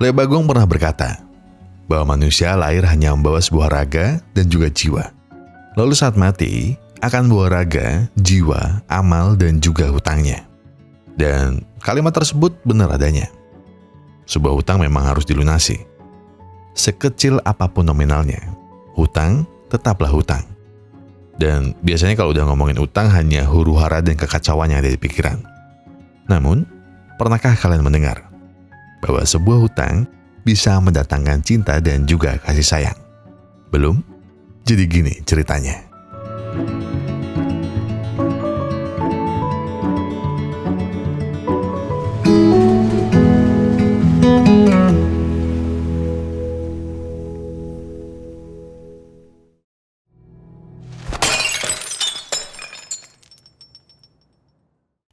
Lek Bagong pernah berkata bahwa manusia lahir hanya membawa sebuah raga dan juga jiwa. Lalu saat mati akan membawa raga, jiwa, amal, dan juga hutangnya. Dan kalimat tersebut benar adanya. Sebuah hutang memang harus dilunasi. Sekecil apapun nominalnya, hutang tetaplah hutang. Dan biasanya kalau udah ngomongin hutang hanya huru-hara dan kekacauan yang ada di pikiran. Namun, pernahkah kalian mendengar bahwa sebuah hutang bisa mendatangkan cinta dan juga kasih sayang? Belum? Jadi gini ceritanya.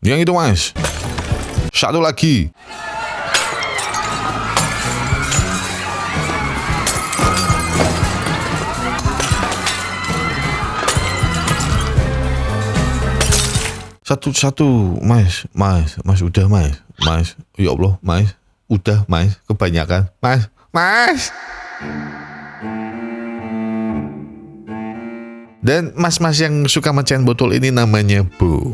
Yang itu mas, satu lagi. Satu, mas, udah mas, ya Allah, mas, udah mas, kebanyakan, mas. Dan mas-mas yang suka mecahin botol ini namanya Bu.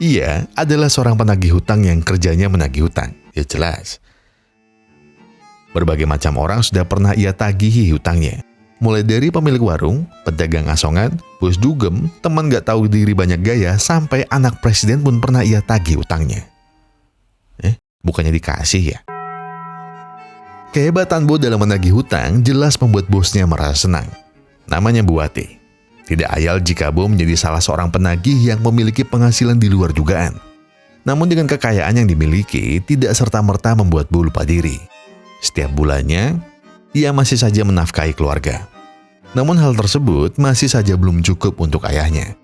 Ia adalah seorang penagih hutang yang kerjanya menagih hutang, ya jelas. Berbagai macam orang sudah pernah ia tagihi hutangnya. Mulai dari pemilik warung, pedagang asongan, bos dugem, teman gak tahu diri banyak gaya, sampai anak presiden pun pernah ia tagih hutangnya. Bukannya dikasih ya? Kehebatan Bo dalam menagih hutang jelas membuat bosnya merasa senang. Namanya Bu Wati. Tidak ayal jika Bo menjadi salah seorang penagih yang memiliki penghasilan di luar dugaan. Namun dengan kekayaan yang dimiliki, tidak serta-merta membuat Bo lupa diri. Setiap bulannya, ia masih saja menafkahi keluarga. Namun hal tersebut masih saja belum cukup untuk ayahnya,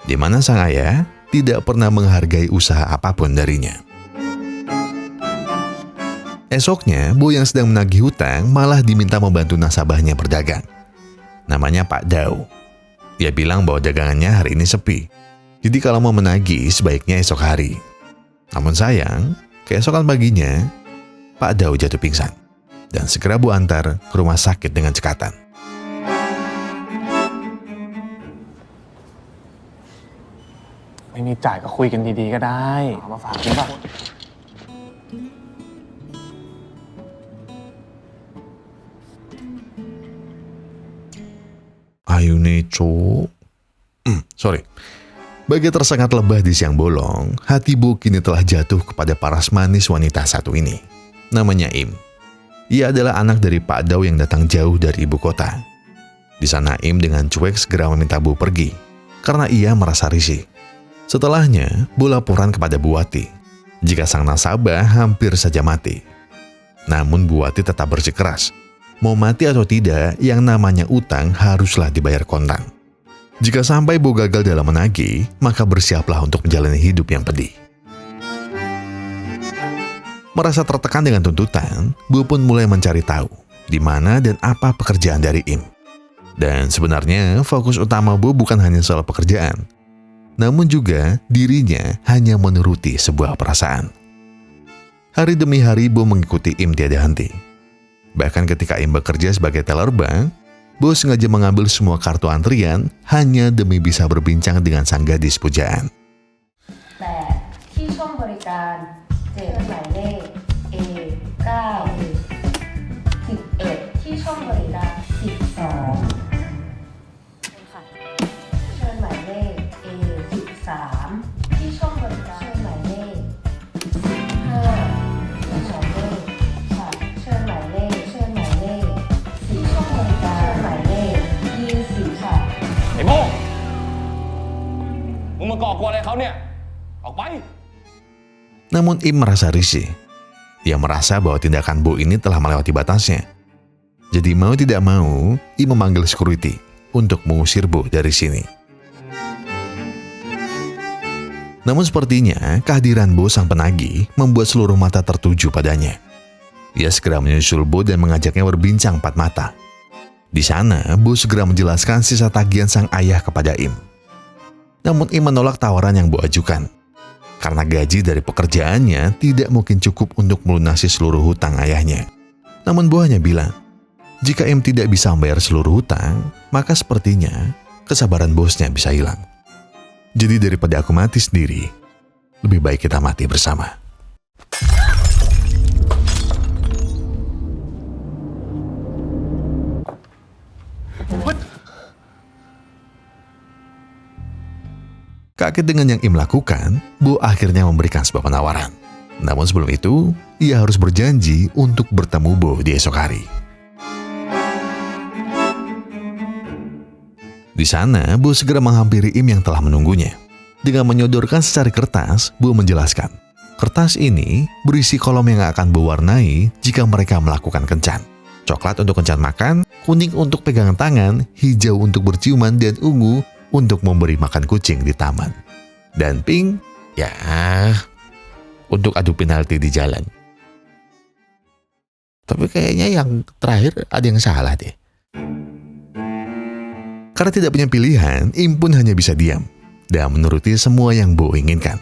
di mana sang ayah tidak pernah menghargai usaha apapun darinya. Esoknya, Bo yang sedang menagih hutang malah diminta membantu nasabahnya berdagang. Namanya Pak Dau. Ia bilang bahwa dagangannya hari ini sepi, jadi kalau mau menagih sebaiknya esok hari. Namun sayang, keesokan paginya, Pak Dau jatuh pingsan dan segera Bu antar ke rumah sakit dengan cekatan.ไม่มีจ่ายก็คุยกันดีๆก็ได้เอามาฝากคุณป่ะ Ayo nih cuk. Bagi tersengat lebah di siang bolong, hati Bo kini telah jatuh kepada paras manis wanita satu ini. Namanya Im. Ia adalah anak dari Pak Dau yang datang jauh dari ibu kota. Di sana Im dengan cuek segera meminta Bo pergi, karena ia merasa risih. Setelahnya, Bo laporan kepada Bu Wati jika sang nasabah hampir saja mati. Namun Bu Wati tetap bersikeras. Mau mati atau tidak, yang namanya utang haruslah dibayar kontan. Jika sampai Bo gagal dalam menagih, maka bersiaplah untuk menjalani hidup yang pedih. Merasa tertekan dengan tuntutan, Bo pun mulai mencari tahu di mana dan apa pekerjaan dari Im. Dan sebenarnya fokus utama Bo bukan hanya soal pekerjaan, namun juga dirinya hanya menuruti sebuah perasaan. Hari demi hari Bo mengikuti Im tiada henti. Bahkan ketika Im bekerja sebagai teller bank, Bo sengaja mengambil semua kartu antrian hanya demi bisa berbincang dengan sang gadis pujaan. 8ที่ช่องบริการ7หมายเลข A9 11ที่ช่องบริการ 12เชิญหมายเลข A13ที่ช่องบริการเชิญหมายเลข 15ที่หมายเลขเชิญหมายเลขที่ช่องบริการหมายเลข20ค่ะ ไอ้โม่มึงมาก่อกวนอะไรเขาเนี่ยออกไป Namun Im merasa risih. Ia merasa bahwa tindakan Bo ini telah melewati batasnya. Jadi mau tidak mau, Im memanggil security untuk mengusir Bo dari sini. Namun sepertinya kehadiran Bo sang penagih membuat seluruh mata tertuju padanya. Ia segera menyusul Bo dan mengajaknya berbincang empat mata. Di sana, Bo segera menjelaskan sisa tagihan sang ayah kepada Im. Namun Im menolak tawaran yang Bo ajukan, karena gaji dari pekerjaannya tidak mungkin cukup untuk melunasi seluruh hutang ayahnya. Namun Bo hanya bilang, jika Im tidak bisa membayar seluruh hutang, maka sepertinya kesabaran bosnya bisa hilang. Jadi daripada aku mati sendiri, lebih baik kita mati bersama. Kaget dengan yang Im lakukan, Bo akhirnya memberikan sebuah penawaran. Namun sebelum itu, ia harus berjanji untuk bertemu Bo di esok hari. Di sana, Bo segera menghampiri Im yang telah menunggunya. Dengan menyodorkan secari kertas, Bo menjelaskan. Kertas ini berisi kolom yang akan Bo warnai jika mereka melakukan kencan. Coklat untuk kencan makan, kuning untuk pegangan tangan, hijau untuk berciuman, dan ungu untuk memberi makan kucing di taman. Dan pink, ya, untuk adu penalti di jalan. Tapi kayaknya yang terakhir ada yang salah deh. Karena tidak punya pilihan, Im pun hanya bisa diam dan menuruti semua yang Bo inginkan.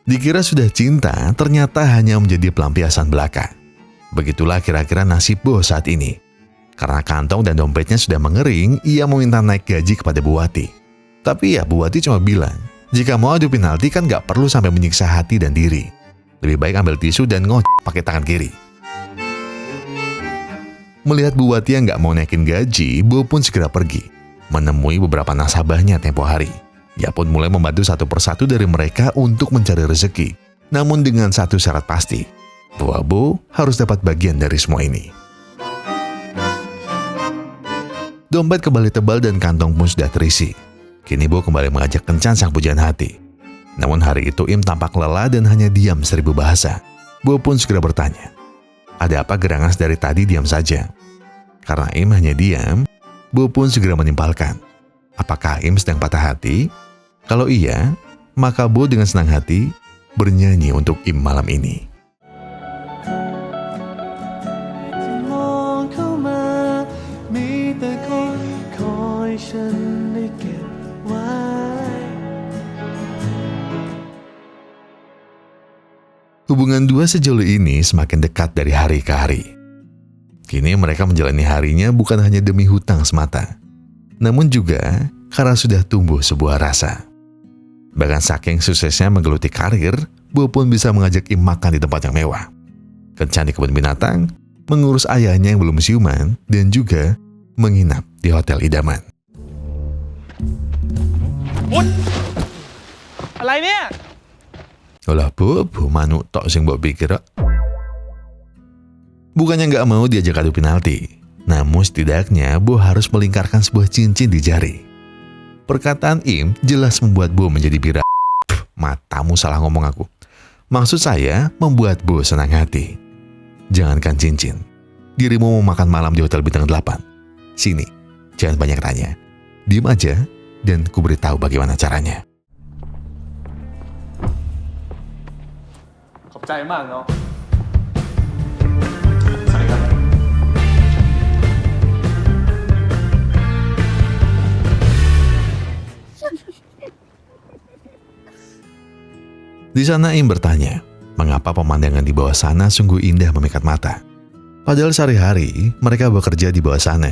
Dikira sudah cinta, ternyata hanya menjadi pelampiasan belaka. Begitulah kira-kira nasib Bo saat ini. Karena kantong dan dompetnya sudah mengering, ia meminta naik gaji kepada Buwati. Tapi ya Buwati cuma bilang, jika mau adu penalti kan gak perlu sampai menyiksa hati dan diri. Lebih baik ambil tisu dan pakai tangan kiri. Melihat Buwati yang gak mau naikin gaji, Bo pun segera pergi, menemui beberapa nasabahnya tempo hari. Ia pun mulai membantu satu persatu dari mereka untuk mencari rezeki. Namun dengan satu syarat pasti, bahwa Bo harus dapat bagian dari semua ini. Dompet kembali tebal dan kantong pun sudah terisi. Kini Bo kembali mengajak kencan sang pujaan hati. Namun hari itu Im tampak lelah dan hanya diam 1000 bahasa. Bo pun segera bertanya, ada apa Gerangas dari tadi diam saja? Karena Im hanya diam, Bo pun segera menimpalkan, apakah Im sedang patah hati? Kalau iya, maka Bo dengan senang hati bernyanyi untuk Im malam ini. Hubungan dua sejoli ini semakin dekat dari hari ke hari. Kini mereka menjalani harinya bukan hanya demi hutang semata, namun juga karena sudah tumbuh sebuah rasa. Bahkan saking suksesnya menggeluti karir, Bo pun bisa mengajak Im makan di tempat yang mewah, kencan di kebun binatang, mengurus ayahnya yang belum siuman, dan juga menginap di hotel idaman. Bun!อะไรเนี่ย? Olah Bu manuk tok sing mbok pikir. Bukannya nggak mau diajak adu penalti, namun setidaknya Bo harus melingkarkan sebuah cincin di jari. Perkataan Im jelas membuat Bo menjadi bira. Matamu salah ngomong aku. Maksud saya membuat Bo senang hati. Jangankan cincin, dirimu mau makan malam di hotel bintang 8. Sini, jangan banyak tanya. Diam aja dan ku beritahu bagaimana caranya. ขอบใจมากเนาะ Di sana Im bertanya, mengapa pemandangan di bawah sana sungguh indah memikat mata. Padahal sehari-hari mereka bekerja di bawah sana.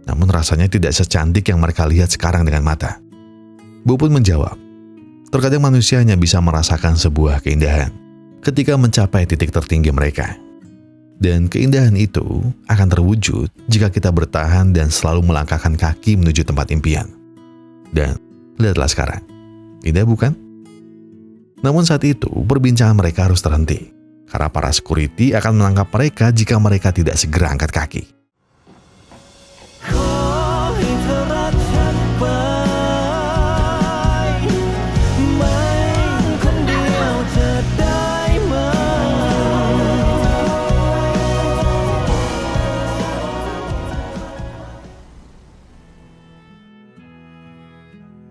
Namun rasanya tidak secantik yang mereka lihat sekarang dengan mata. Bo pun menjawab, terkadang manusia hanya bisa merasakan sebuah keindahan ketika mencapai titik tertinggi mereka. Dan keindahan itu akan terwujud jika kita bertahan dan selalu melangkahkan kaki menuju tempat impian. Dan lihatlah sekarang, indah bukan? Namun saat itu perbincangan mereka harus terhenti karena para security akan menangkap mereka jika mereka tidak segera angkat kaki.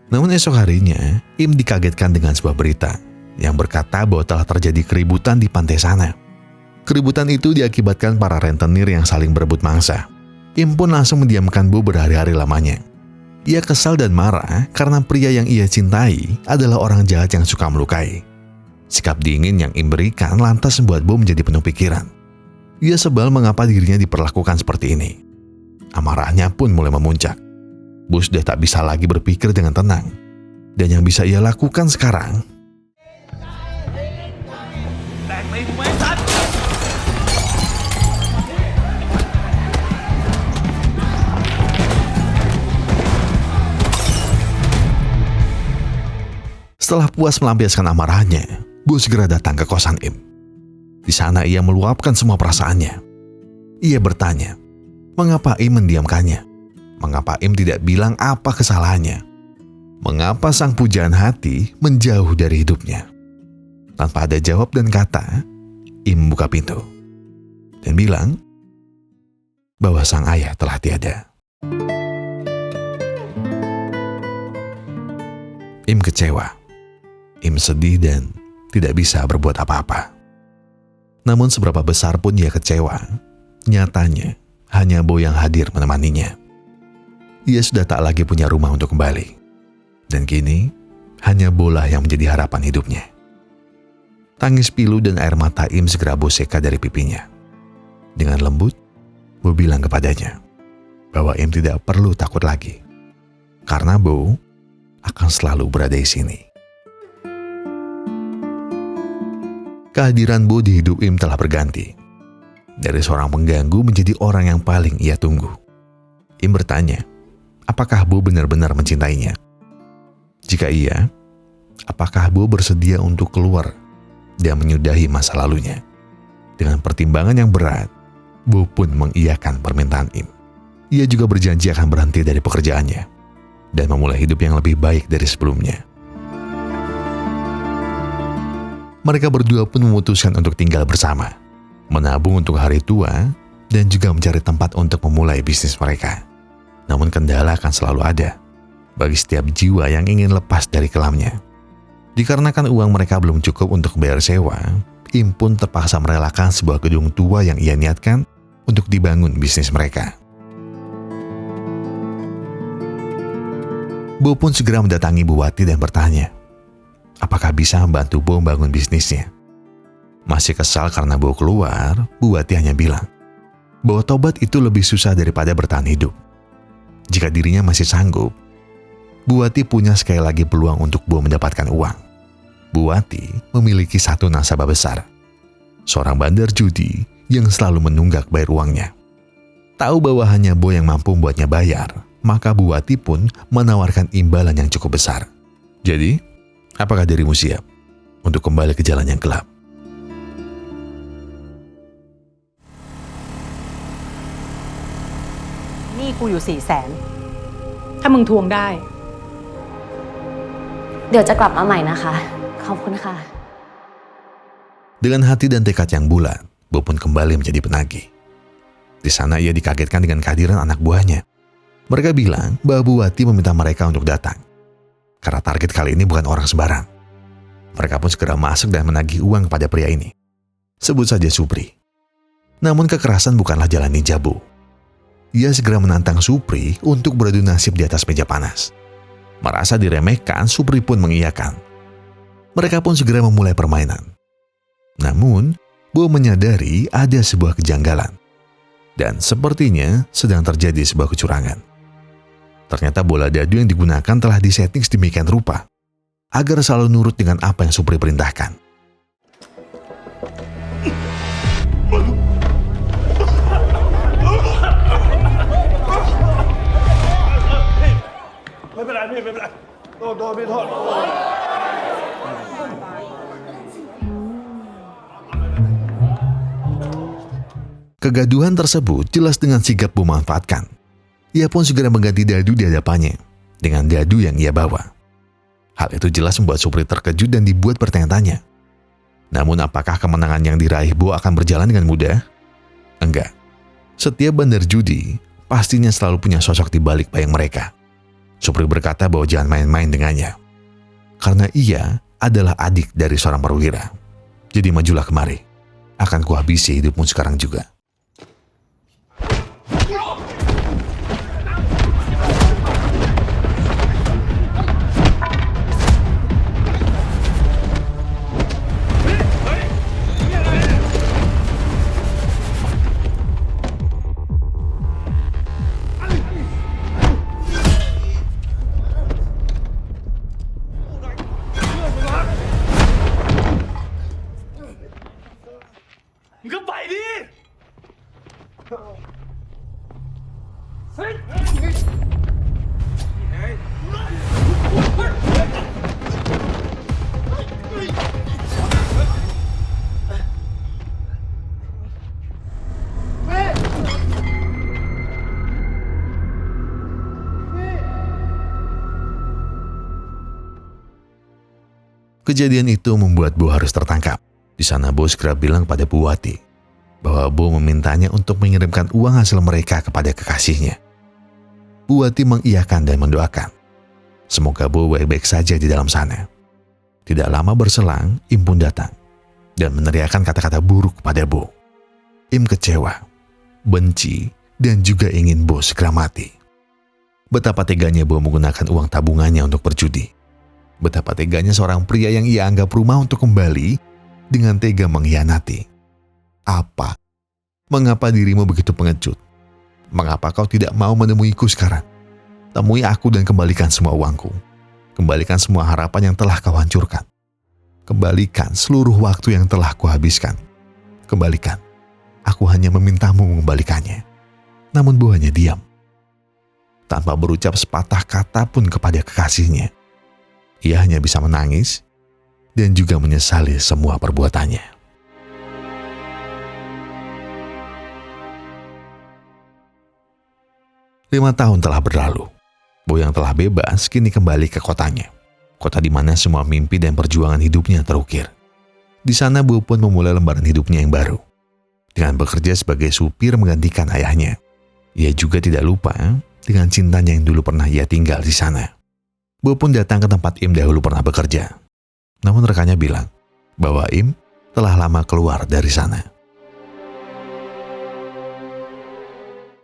Namun esok harinya, Im dikagetkan dengan sebuah berita yang berkata bahwa telah terjadi keributan di pantai sana. Keributan itu diakibatkan para rentenir yang saling berebut mangsa. Im pun langsung mendiamkan Bo berhari-hari lamanya. Ia kesal dan marah karena pria yang ia cintai adalah orang jahat yang suka melukai. Sikap dingin yang Im berikan lantas membuat Bo menjadi penuh pikiran. Ia sebal mengapa dirinya diperlakukan seperti ini. Amarahnya pun mulai memuncak. Bo sudah tak bisa lagi berpikir dengan tenang. Dan yang bisa ia lakukan sekarang setelah puas melampiaskan amarahnya, Bo segera datang ke kosan Im. Di sana ia meluapkan semua perasaannya. Ia bertanya, mengapa Im mendiamkannya? Mengapa Im tidak bilang apa kesalahannya? Mengapa sang pujaan hati menjauh dari hidupnya? Tanpa ada jawab dan kata, Im buka pintu dan bilang bahwa sang ayah telah tiada. Im kecewa. Im sedih dan tidak bisa berbuat apa-apa. Namun seberapa besar pun ia kecewa, nyatanya hanya Bo yang hadir menemaninya. Ia sudah tak lagi punya rumah untuk kembali. Dan kini, hanya Bo lah yang menjadi harapan hidupnya. Tangis pilu dan air mata Im segera Bo seka dari pipinya. Dengan lembut, Bo bilang kepadanya bahwa Im tidak perlu takut lagi. Karena Bo akan selalu berada di sini. Kehadiran Bo di hidup Im telah berganti. Dari seorang pengganggu menjadi orang yang paling ia tunggu. Im bertanya, apakah Bo benar-benar mencintainya? Jika iya, apakah Bo bersedia untuk keluar dan menyudahi masa lalunya? Dengan pertimbangan yang berat, Bo pun mengiyakan permintaan Im. Ia juga berjanji akan berhenti dari pekerjaannya dan memulai hidup yang lebih baik dari sebelumnya. Mereka berdua pun memutuskan untuk tinggal bersama, menabung untuk hari tua, dan juga mencari tempat untuk memulai bisnis mereka. Namun kendala akan selalu ada bagi setiap jiwa yang ingin lepas dari kelamnya. Dikarenakan uang mereka belum cukup untuk bayar sewa, Im pun terpaksa merelakan sebuah gedung tua yang ia niatkan untuk dibangun bisnis mereka. Bo pun segera mendatangi Bu Wati dan bertanya, apakah bisa membantu Bo membangun bisnisnya? Masih kesal karena Bo keluar, Bu Wati hanya bilang bahwa tobat itu lebih susah daripada bertahan hidup. Jika dirinya masih sanggup, Bu Wati punya sekali lagi peluang untuk Bo mendapatkan uang. Bu Wati memiliki satu nasabah besar, seorang bandar judi yang selalu menunggak bayar uangnya. Tahu bahwa hanya Bo yang mampu membuatnya bayar, maka Bu Wati pun menawarkan imbalan yang cukup besar. Jadi, apakah dirimu siap untuk kembali ke jalan yang gelap? Ini กูอยู่ 400,000 ถ้ามึงทวงได้ เดี๋ยวจะกลับมาใหม่นะคะ ขอบคุณค่ะ Dengan hati dan tekad yang bulat, Bo pun kembali menjadi penagih. Di sana ia dikagetkan dengan kehadiran anak buahnya. Mereka bilang bahwa Bu Wati meminta mereka untuk datang. Karena target kali ini bukan orang sembarang. Mereka pun segera masuk dan menagih uang kepada pria ini. Sebut saja Supri. Namun kekerasan bukanlah jalan ninja Bo. Ia segera menantang Supri untuk beradu nasib di atas meja panas. Merasa diremehkan, Supri pun mengiyakan. Mereka pun segera memulai permainan. Namun, Bo menyadari ada sebuah kejanggalan. Dan sepertinya sedang terjadi sebuah kecurangan. Ternyata bola dadu yang digunakan telah disetting sedemikian rupa agar selalu nurut dengan apa yang Supri perintahkan. Kegaduhan tersebut jelas dengan sigap Bo manfaatkan. Ia pun segera mengganti dadu di hadapannya dengan dadu yang ia bawa. Hal itu jelas membuat Supri terkejut dan dibuat bertanya-tanya. Namun apakah kemenangan yang diraih Bo akan berjalan dengan mudah? Enggak. Setiap bandar judi pastinya selalu punya sosok di balik bayang mereka. Supri berkata bahwa jangan main-main dengannya. Karena ia adalah adik dari seorang perwira. Jadi majulah kemari. Akan kuhabisi hidupmu sekarang juga. Kejadian itu membuat Bo harus tertangkap. Di sana Bo segera bilang pada Buwati bahwa Bo memintanya untuk mengirimkan uang hasil mereka kepada kekasihnya. Buwati mengiyakan dan mendoakan. Semoga Bo baik-baik saja di dalam sana. Tidak lama berselang, Im pun datang dan meneriakkan kata-kata buruk pada Bo. Im kecewa, benci, dan juga ingin Bo segera mati. Betapa teganya Bo menggunakan uang tabungannya untuk berjudi. Betapa teganya seorang pria yang ia anggap rumah untuk kembali dengan tega mengkhianati. Apa? Mengapa dirimu begitu pengecut? Mengapa kau tidak mau menemuiku sekarang? Temui aku dan kembalikan semua uangku. Kembalikan semua harapan yang telah kau hancurkan. Kembalikan seluruh waktu yang telah kuhabiskan. Kembalikan. Aku hanya memintamu mengembalikannya. Namun Bo hanya diam. Tanpa berucap sepatah kata pun kepada kekasihnya. Ia hanya bisa menangis dan juga menyesali semua perbuatannya. Lima tahun telah berlalu. Bo yang telah bebas kini kembali ke kotanya. Kota di mana semua mimpi dan perjuangan hidupnya terukir. Di sana Bo pun memulai lembaran hidupnya yang baru. Dengan bekerja sebagai supir menggantikan ayahnya. Ia juga tidak lupa dengan cintanya yang dulu pernah ia tinggal di sana. Bo pun datang ke tempat Im dahulu pernah bekerja. Namun rekannya bilang bahwa Im telah lama keluar dari sana.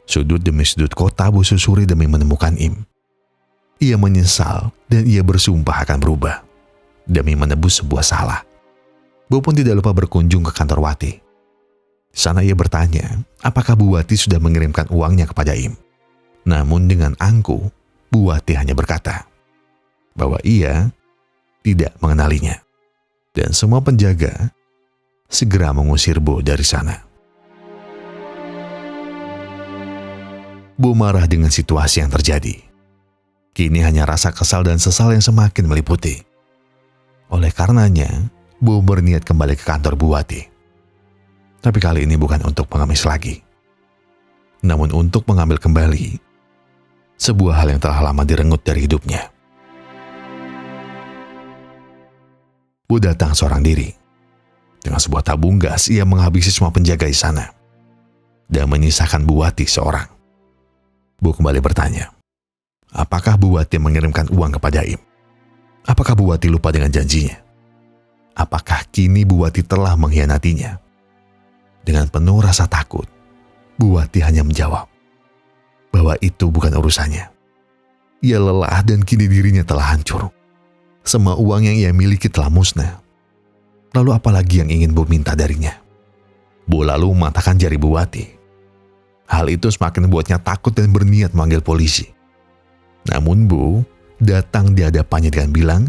Sudut demi sudut kota Bo susuri demi menemukan Im. Ia menyesal dan ia bersumpah akan berubah demi menebus sebuah salah. Bo pun tidak lupa berkunjung ke kantor Wati. Di sana ia bertanya apakah Buwati sudah mengirimkan uangnya kepada Im. Namun dengan angkuh, Buwati hanya berkata bahwa ia tidak mengenalinya. Dan semua penjaga segera mengusir Bo dari sana. Bo marah dengan situasi yang terjadi. Kini hanya rasa kesal dan sesal yang semakin meliputi. Oleh karenanya, Bo berniat kembali ke kantor Buwati. Tapi kali ini bukan untuk mengemis lagi. Namun untuk mengambil kembali sebuah hal yang telah lama direnggut dari hidupnya. Bo datang seorang diri. Dengan sebuah tabung gas, ia menghabisi semua penjaga di sana. Dan menyisakan Buwati seorang. Bo kembali bertanya, apakah Buwati mengirimkan uang kepada Im? Apakah Buwati lupa dengan janjinya? Apakah kini Buwati telah mengkhianatinya? Dengan penuh rasa takut, Buwati hanya menjawab bahwa itu bukan urusannya. Ia lelah dan kini dirinya telah hancur. Semua uang yang ia miliki telah musnah. Lalu apalagi yang ingin Bo minta darinya? Bo lalu mematahkan jari Buwati. Hal itu semakin membuatnya takut dan berniat memanggil polisi. Namun Bo datang di hadapannya dengan bilang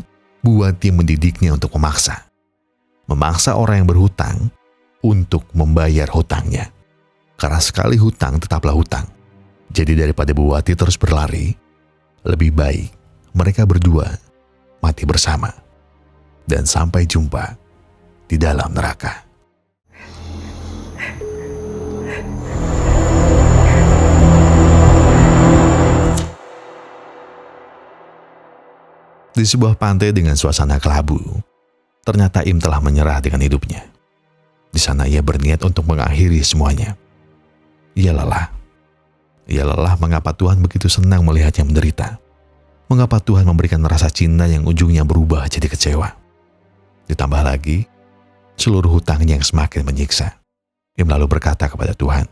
Buwati mendidiknya untuk memaksa. Memaksa orang yang berhutang untuk membayar hutangnya. Karena sekali hutang tetaplah hutang. Jadi daripada Buwati terus berlari, lebih baik mereka berdua mati bersama dan sampai jumpa di dalam neraka. Di sebuah pantai dengan suasana kelabu, ternyata Im telah menyerah dengan hidupnya. Di sana ia berniat untuk mengakhiri semuanya. Ia lelah. Ia lelah mengapa Tuhan begitu senang melihatnya menderita. Mengapa Tuhan memberikan rasa cinta yang ujungnya berubah jadi kecewa. Ditambah lagi, seluruh hutangnya yang semakin menyiksa. Im lalu berkata kepada Tuhan,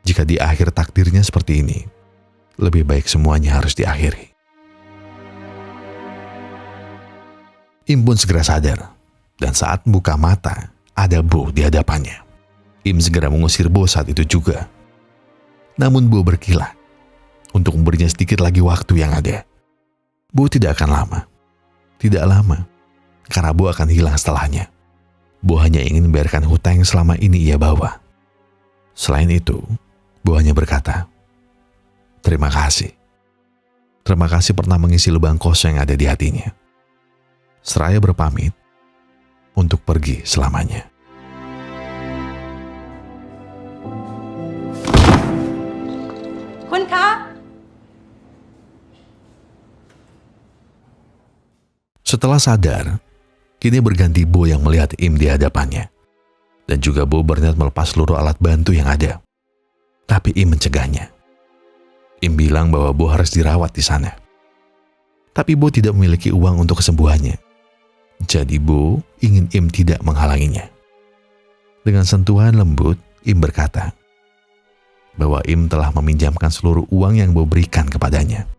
jika di akhir takdirnya seperti ini, lebih baik semuanya harus diakhiri. Im pun segera sadar, dan saat membuka mata, ada Bo di hadapannya. Im segera mengusir Bo saat itu juga. Namun Bo berkilah untuk memberinya sedikit lagi waktu yang ada. Bo tidak akan lama. Tidak lama, karena Bo akan hilang setelahnya. Bo hanya ingin membayarkan hutang yang selama ini ia bawa. Selain itu, Bo hanya berkata, terima kasih. Terima kasih pernah mengisi lubang kosong yang ada di hatinya. Seraya berpamit untuk pergi selamanya. Kun ka? Setelah sadar, kini berganti Bo yang melihat Im di hadapannya. Dan juga Bo berniat melepas seluruh alat bantu yang ada. Tapi Im mencegahnya. Im bilang bahwa Bo harus dirawat di sana. Tapi Bo tidak memiliki uang untuk kesembuhannya. Jadi Bo ingin Im tidak menghalanginya. Dengan sentuhan lembut, Im berkata bahwa Im telah meminjamkan seluruh uang yang Bo berikan kepadanya.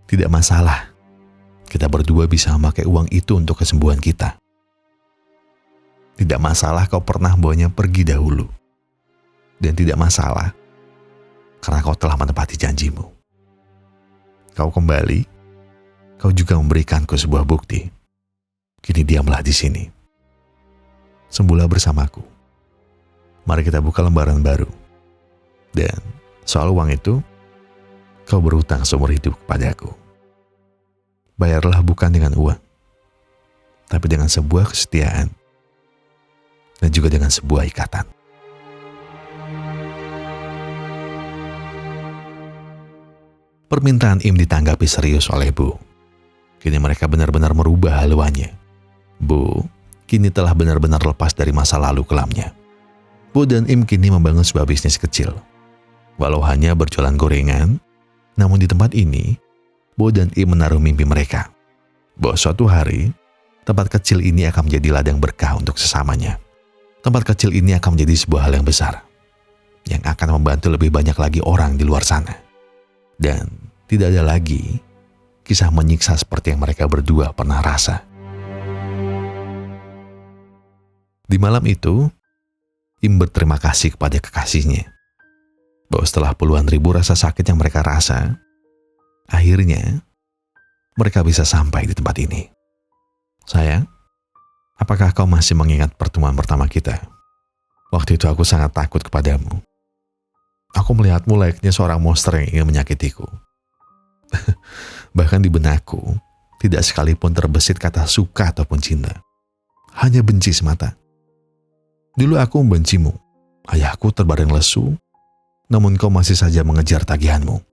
Tidak masalah, kita berdua bisa memakai uang itu untuk kesembuhan kita. Tidak masalah kau pernah bawanya pergi dahulu. Dan tidak masalah, karena kau telah menepati janjimu. Kau kembali, kau juga memberikanku sebuah bukti. Kini diamlah di sini. Sembuhlah bersamaku. Mari kita buka lembaran baru. Dan soal uang itu, kau berhutang seumur hidup kepadaku. Bayarlah bukan dengan uang, tapi dengan sebuah kesetiaan dan juga dengan sebuah ikatan. Permintaan Im ditanggapi serius oleh Bo. Kini mereka benar-benar merubah haluannya. Bo kini telah benar-benar lepas dari masa lalu kelamnya. Bo dan Im kini membangun sebuah bisnis kecil. Walau hanya berjualan gorengan, namun di tempat ini, Bo dan Im menaruh mimpi mereka. Bahwa suatu hari, tempat kecil ini akan menjadi ladang berkah untuk sesamanya. Tempat kecil ini akan menjadi sebuah hal yang besar, yang akan membantu lebih banyak lagi orang di luar sana. Dan tidak ada lagi kisah menyiksa seperti yang mereka berdua pernah rasa. Di malam itu, Im berterima kasih kepada kekasihnya. Bahwa setelah puluhan ribu rasa sakit yang mereka rasa, akhirnya mereka bisa sampai di tempat ini. Sayang, apakah kau masih mengingat pertemuan pertama kita? Waktu itu aku sangat takut kepadamu. Aku melihatmu layaknya seorang monster yang ingin menyakitiku. Bahkan di benakku, tidak sekalipun terbesit kata suka ataupun cinta. Hanya benci semata. Dulu aku membencimu. Ayahku terbaring lesu, namun kau masih saja mengejar tagihanmu.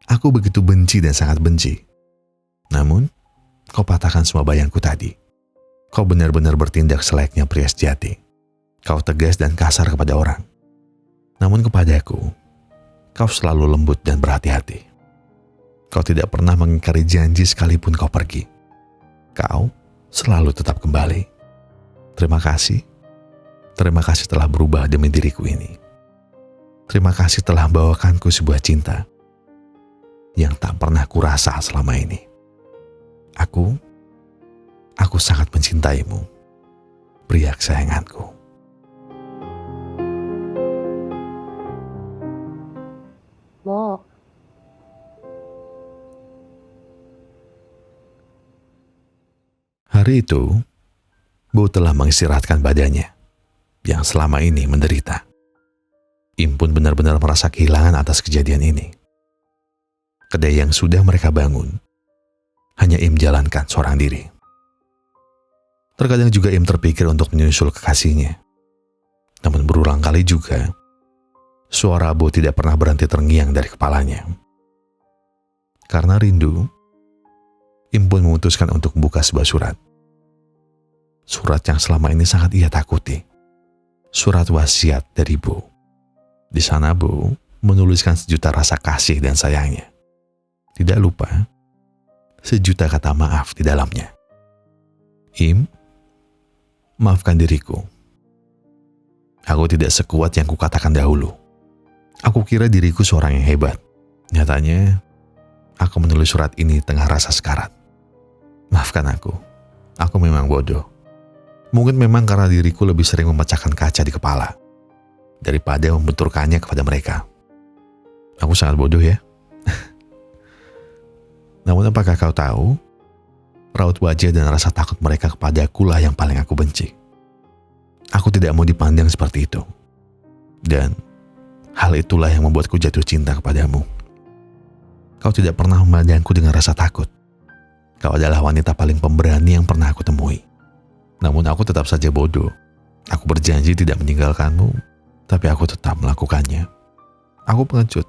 Aku begitu benci dan sangat benci. Namun, kau patahkan semua bayangku tadi. Kau benar-benar bertindak selayaknya pria sejati. Kau tegas dan kasar kepada orang. Namun kepadaku, kau selalu lembut dan berhati-hati. Kau tidak pernah mengingkari janji sekalipun kau pergi. Kau selalu tetap kembali. Terima kasih. Terima kasih telah berubah demi diriku ini. Terima kasih telah membawakanku sebuah cinta yang tak pernah kurasa selama ini. Aku sangat mencintaimu, pria kesayanganku. Bo. Hari itu, Bo telah mengistirahatkan badannya yang selama ini menderita. Im pun benar-benar merasa kehilangan atas kejadian ini. Kedai yang sudah mereka bangun, hanya Im jalankan seorang diri. Terkadang juga Im terpikir untuk menyusul kekasihnya. Namun berulang kali juga, suara Bo tidak pernah berhenti terngiang dari kepalanya. Karena rindu, Im pun memutuskan untuk membuka sebuah surat. Surat yang selama ini sangat ia takuti. Surat wasiat dari Bu. Di sana Bu menuliskan sejuta rasa kasih dan sayangnya. Tidak lupa, sejuta kata maaf di dalamnya. Im, maafkan diriku. Aku tidak sekuat yang kukatakan dahulu. Aku kira diriku seorang yang hebat. Nyatanya, aku menulis surat ini tengah rasa sekarat. Maafkan aku memang bodoh. Mungkin memang karena diriku lebih sering memecahkan kaca di kepala daripada membenturkannya kepada mereka. Aku sangat bodoh ya. Namun apakah kau tahu, raut wajah dan rasa takut mereka kepadaku lah yang paling aku benci. Aku tidak mau dipandang seperti itu. Dan hal itulah yang membuatku jatuh cinta kepadamu. Kau tidak pernah memandangku dengan rasa takut. Kau adalah wanita paling pemberani yang pernah aku temui. Namun aku tetap saja bodoh. Aku berjanji tidak meninggalkanmu, tapi aku tetap melakukannya. Aku pengecut,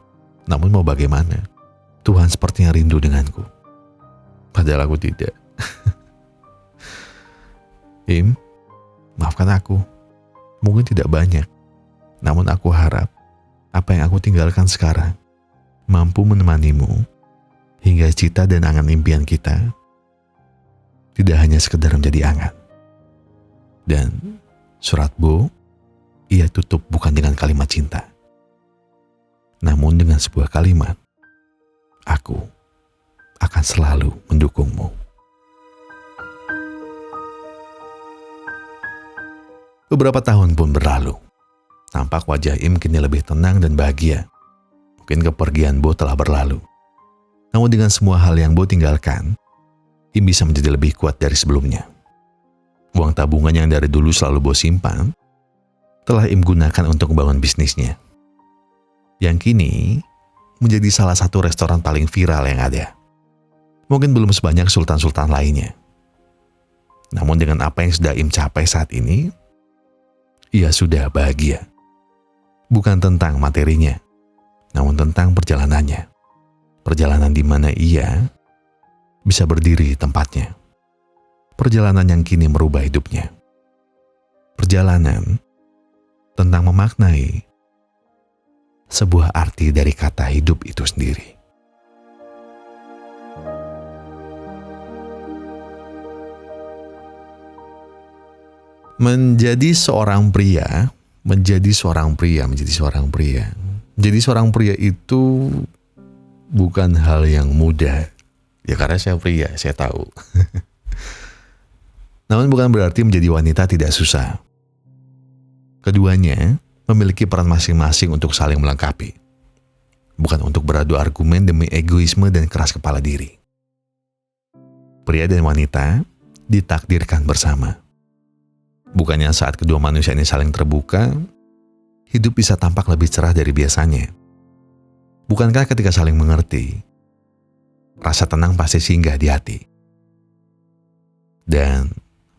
namun mau bagaimana? Tuhan sepertinya rindu denganku. Padahal aku tidak. Im, maafkan aku. Mungkin tidak banyak, namun aku harap apa yang aku tinggalkan sekarang mampu menemanimu hingga cita dan angan impian kita tidak hanya sekedar menjadi angan. Dan surat Bu, ia tutup bukan dengan kalimat cinta, namun dengan sebuah kalimat, aku akan selalu mendukungmu. Beberapa tahun pun berlalu. Tampak wajah Im kini lebih tenang dan bahagia. Mungkin kepergian Bo telah berlalu. Namun dengan semua hal yang Bo tinggalkan, Im bisa menjadi lebih kuat dari sebelumnya. Uang tabungan yang dari dulu selalu Bo simpan, telah Im gunakan untuk membangun bisnisnya. Yang kini menjadi salah satu restoran paling viral yang ada. Mungkin belum sebanyak sultan-sultan lainnya. Namun dengan apa yang sudah Im capai saat ini, ia sudah bahagia. Bukan tentang materinya, namun tentang perjalanannya. Perjalanan di mana ia bisa berdiri di tempatnya. Perjalanan yang kini merubah hidupnya. Perjalanan tentang memaknai sebuah arti dari kata hidup itu sendiri. Menjadi seorang pria itu bukan hal yang mudah. Ya karena saya pria, saya tahu. Namun bukan berarti menjadi wanita tidak susah. Keduanya memiliki peran masing-masing untuk saling melengkapi. Bukan untuk beradu argumen demi egoisme dan keras kepala diri. Pria dan wanita ditakdirkan bersama. Bukannya saat kedua manusia ini saling terbuka, hidup bisa tampak lebih cerah dari biasanya. Bukankah ketika saling mengerti, rasa tenang pasti singgah di hati. Dan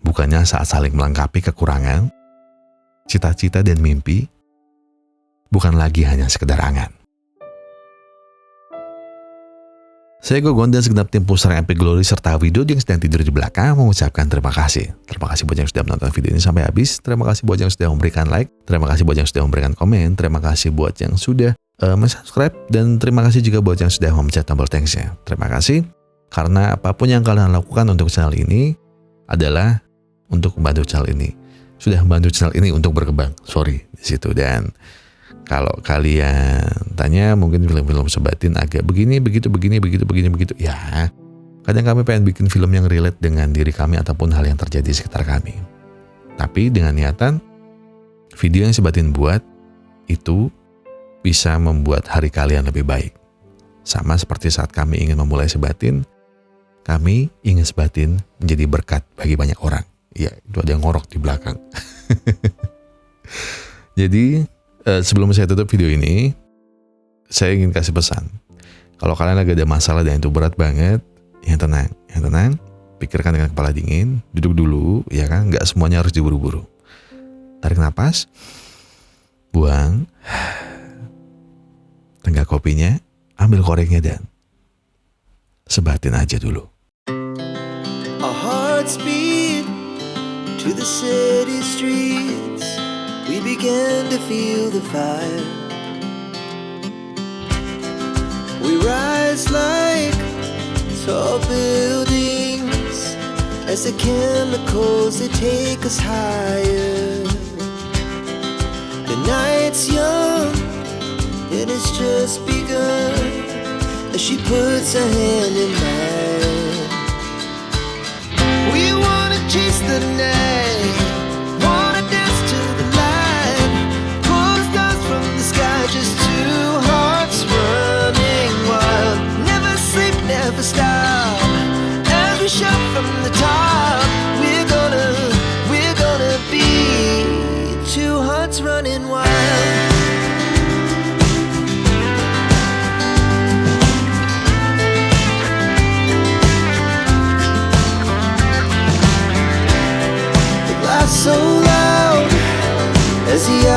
bukannya saat saling melengkapi kekurangan, cita-cita dan mimpi bukan lagi hanya sekedar angan. Saya Gogon dan segenap tim pusara Epic Glory serta Widodo yang sedang tidur di belakang mengucapkan terima kasih. Terima kasih buat yang sudah menonton video ini sampai habis. Terima kasih buat yang sudah memberikan like. Terima kasih buat yang sudah memberikan komen. Terima kasih buat yang sudah subscribe. Dan terima kasih juga buat yang sudah memencet tombol thanks-nya. Terima kasih. Karena apapun yang kalian lakukan untuk channel ini adalah untuk membantu channel ini. Sudah membantu channel ini untuk berkembang. Sorry di situ. Dan kalau kalian tanya mungkin film-film sebatin agak begini, begitu. Ya, kadang kami pengen bikin film yang relate dengan diri kami ataupun hal yang terjadi di sekitar kami. Tapi dengan niatan, video yang sebatin buat itu bisa membuat hari kalian lebih baik. Sama seperti saat kami ingin memulai sebatin, kami ingin sebatin menjadi berkat bagi banyak orang. Ya, itu ada yang ngorok di belakang. Jadi, sebelum saya tutup video ini, saya ingin kasih pesan. Kalau kalian lagi ada masalah dan itu berat banget, yang tenang, pikirkan dengan kepala dingin, duduk dulu, ya kan, nggak semuanya harus diburu-buru. Tarik napas, buang, tenggak kopinya, ambil koreknya dan sebatin aja dulu. to the city streets, we began to feel the fire. We rise like tall buildings as the chemicals, they take us higher. The night's young and it's just begun as she puts her hand in mine. We wanna chase the night, wanna dance to the light, pull the stars from the sky, just two hearts running wild. Never sleep, never stop, as we shout from the top. We're gonna be two hearts running wild. So loud as the